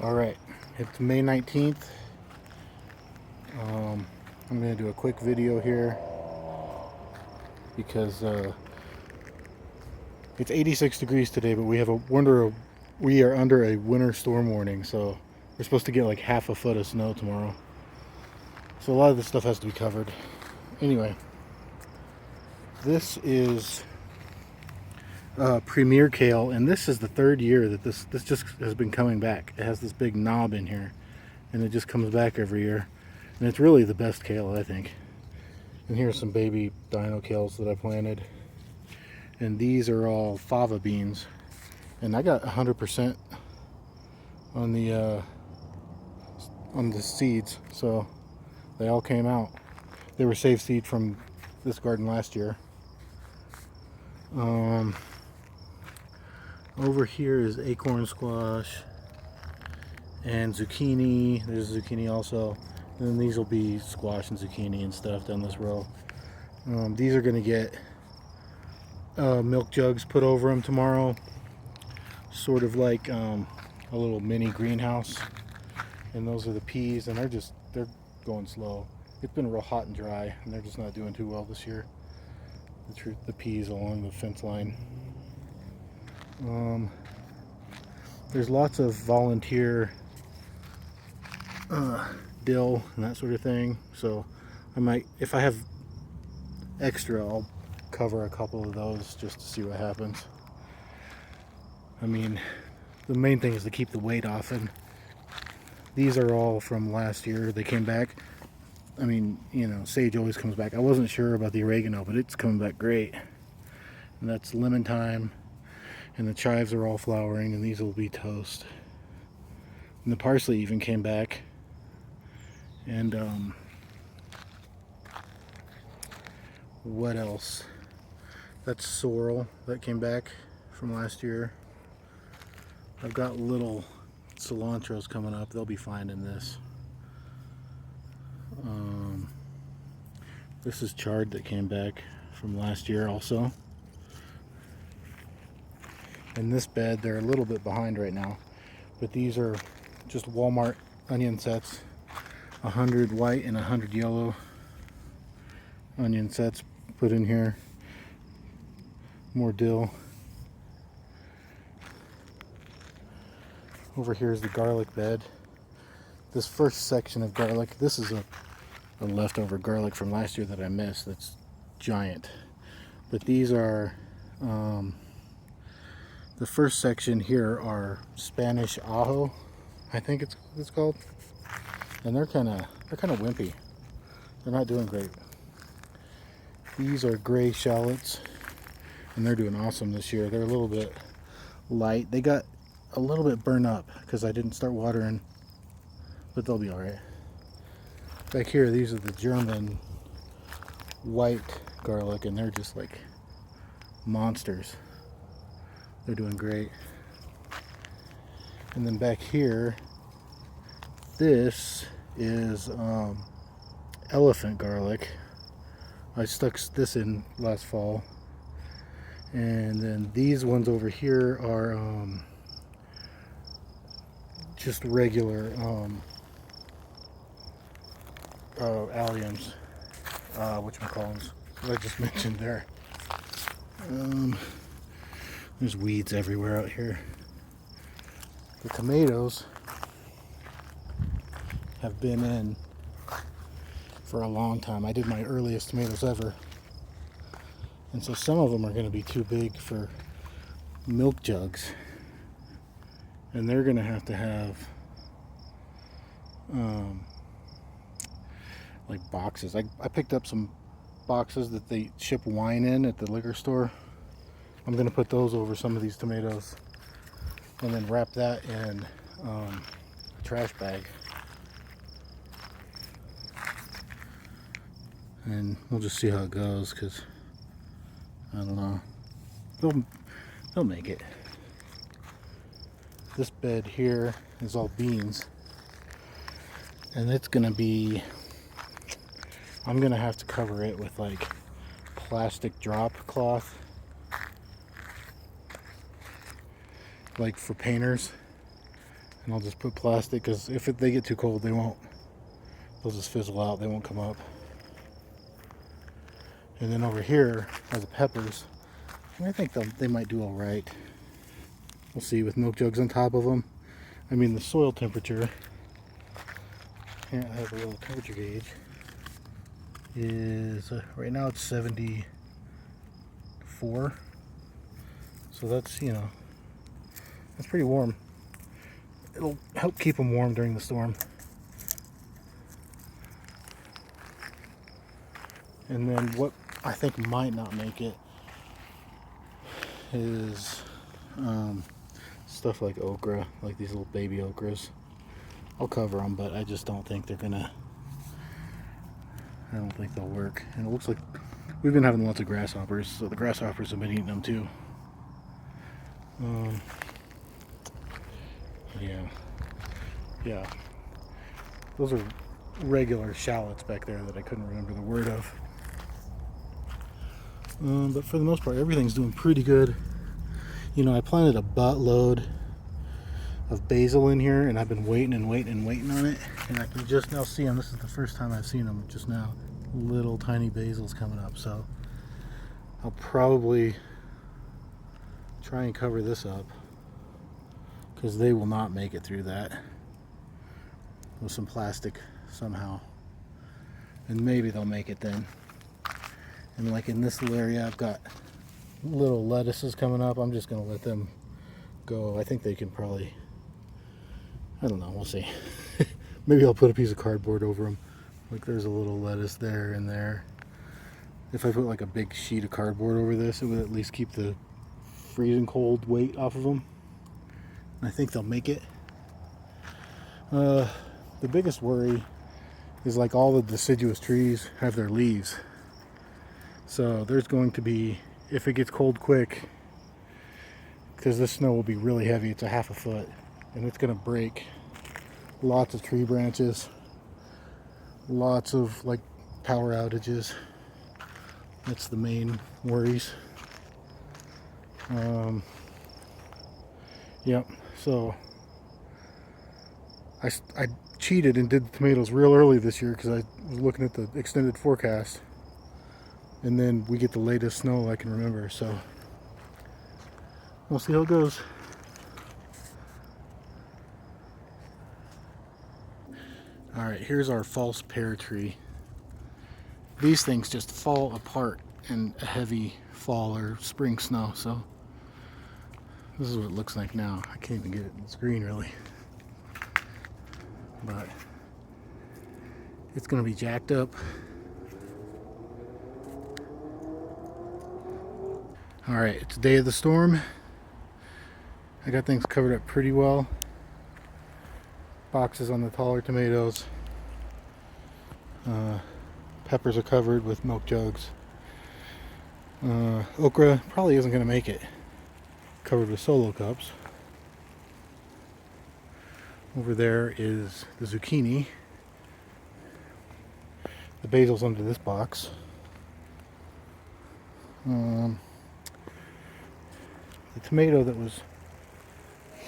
Alright, it's May 19th. I'm going to do a quick video here because it's 86 degrees today, but we are under a winter storm warning, so we're supposed to get like half a foot of snow tomorrow. So a lot of this stuff has to be covered. Anyway, this is Premier Kale, and this is the third year that this just has been coming back. It has this big knob in here, and it just comes back every year. And it's really the best kale, I think. And here's some baby dino kales that I planted. And these are all fava beans. And I got 100% on the seeds, so they all came out. They were saved seed from this garden last year. Over here is acorn squash and zucchini. There's zucchini also. And then these will be squash and zucchini and stuff down this row. These are going to get milk jugs put over them tomorrow. Sort of like a little mini greenhouse. And those are the peas, and they're going slow. It's been real hot and dry, and they're just not doing too well this year. The peas along the fence line. There's lots of volunteer dill and that sort of thing, so I might, if I have extra, I'll cover a couple of those just to see what happens. I mean, the main thing is to keep the weight off, and these are all from last year. They came back. I mean, you know, sage always comes back. I wasn't sure about the oregano, but it's coming back great. And that's lemon thyme, and the chives are all flowering, and these will be toast. And the parsley even came back. And what else? That's sorrel that came back from last year. I've got little cilantros coming up. They'll be fine in this. This is chard that came back from last year also. In this bed, they're a little bit behind right now, but these are just Walmart onion sets. 100 white and 100 yellow onion sets put in here. More dill. Over here is the garlic bed. This first section of garlic, this is a leftover garlic from last year that I missed. That's giant. But these are the first section here are Spanish ajo, I think it's called. And they're kind of wimpy. They're not doing great. These are gray shallots, and they're doing awesome this year. They're a little bit light. They got a little bit burned up because I didn't start watering, but they'll be all right. Back here, these are the German white garlic, and they're just like monsters. They're doing great. And then back here, this is elephant garlic. I stuck this in last fall. And then these ones over here are just regular alliums, whatchamacallits, what I just mentioned there. There's weeds everywhere out here. The tomatoes have been in for a long time. I did my earliest tomatoes ever. And so some of them are going to be too big for milk jugs. And they're going to have like boxes. I picked up some boxes that they ship wine in at the liquor store. I'm going to put those over some of these tomatoes and then wrap that in a trash bag. And we'll just see how it goes, because I don't know. They'll make it. This bed here is all beans, and it's gonna be, I'm gonna have to cover it with like plastic drop cloth, like for painters. And I'll just put plastic, because if they get too cold, they'll just fizzle out, they won't come up. And then over here are the peppers. And I think they might do all right. We'll see, with milk jugs on top of them. I mean, the soil temperature, here I have a little temperature gauge, is right now it's 74. So that's, that's pretty warm. It'll help keep them warm during the storm. And then what I think might not make it is stuff like okra, like these little baby okras. I'll cover them, but I just don't think I don't think they'll work. And it looks like we've been having lots of grasshoppers, so the grasshoppers have been eating them too. Yeah. Those are regular shallots back there that I couldn't remember the word of. But for the most part, everything's doing pretty good. I planted a buttload of basil in here, and I've been waiting on it, and I can just now see them. This is the first time I've seen them just now. Little tiny basils coming up, so I'll probably try and cover this up, because they will not make it through that with some plastic somehow, and maybe they'll make it then. And like in this little area, I've got little lettuces coming up. I'm just gonna let them go. I think they can probably, I don't know, we'll see. Maybe I'll put a piece of cardboard over them. Like there's a little lettuce there and there. If I put like a big sheet of cardboard over this, it would at least keep the freezing cold weight off of them. I think they'll make it. The biggest worry is like all the deciduous trees have their leaves. So there's going to be, if it gets cold quick, because this snow will be really heavy, it's a half a foot, and it's going to break lots of tree branches, lots of like power outages. That's the main worries. Yep, so I cheated and did the tomatoes real early this year because I was looking at the extended forecast, and then we get the latest snow I can remember, so we'll see how it goes. Alright, here's our false pear tree. These things just fall apart in a heavy fall or spring snow, so this is what it looks like now. I can't even get it in screen really, but it's gonna be jacked up. Alright, it's the day of the storm. I got things covered up pretty well. Boxes on the taller tomatoes. Peppers are covered with milk jugs. Okra probably isn't going to make it. Covered with solo cups. Over there is the zucchini. The basil's under this box. The tomato that was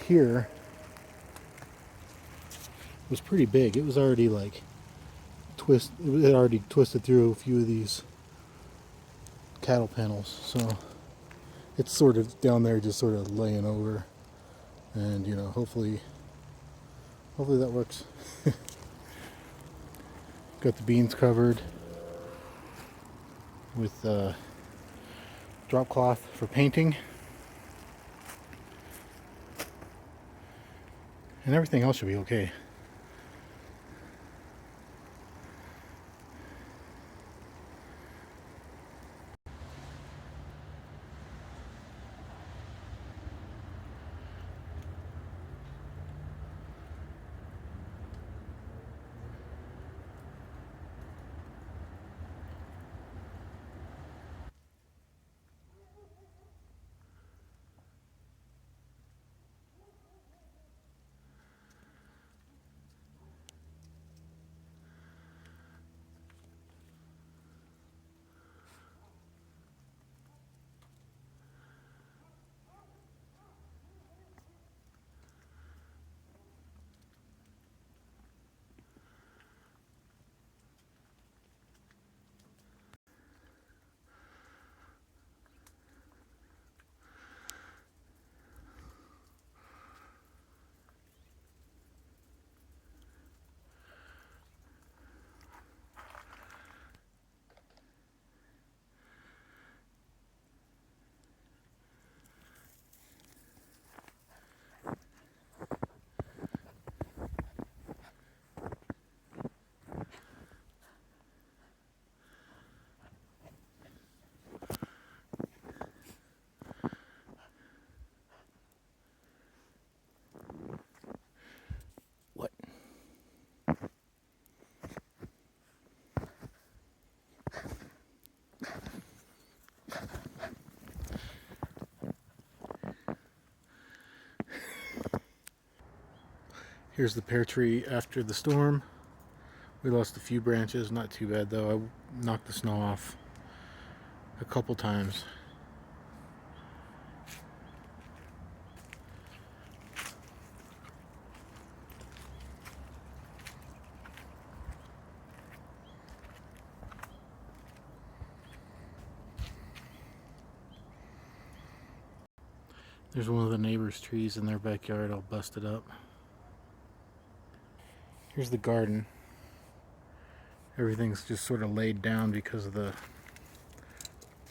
here was pretty big. It was already like it had already twisted through a few of these cattle panels, so it's sort of down there just sort of laying over, and hopefully that works. Got the beans covered with drop cloth for painting, and everything else should be okay. Here's the pear tree after the storm. We lost a few branches, not too bad though. I knocked the snow off a couple times. There's one of the neighbors' trees in their backyard all busted up. Here's the garden. Everything's just sort of laid down because of the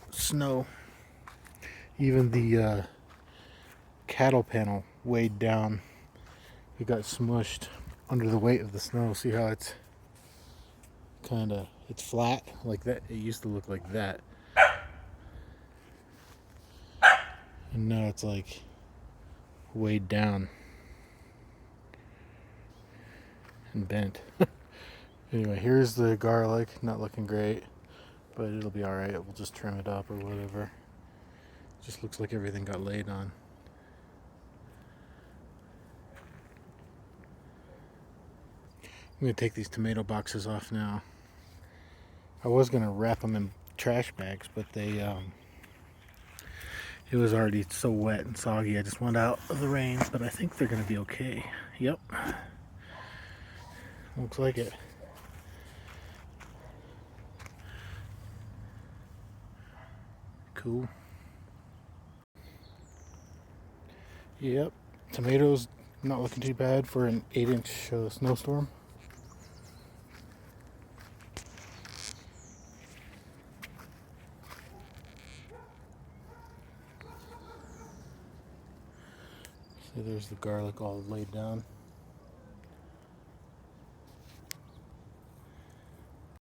snow. Even the cattle panel weighed down. It got smushed under the weight of the snow. See how it's it's flat like that? It used to look like that. And now it's like weighed down and bent. Anyway, here's the garlic. Not looking great, but it'll be alright. We'll just trim it up or whatever. Just looks like everything got laid on. I'm going to take these tomato boxes off now. I was going to wrap them in trash bags, but it was already so wet and soggy. I just wanted out of the rain, but I think they're going to be okay. Yep. Looks like it. Cool. Yep. Tomatoes not looking too bad for an 8-inch snowstorm. See, there's the garlic all laid down.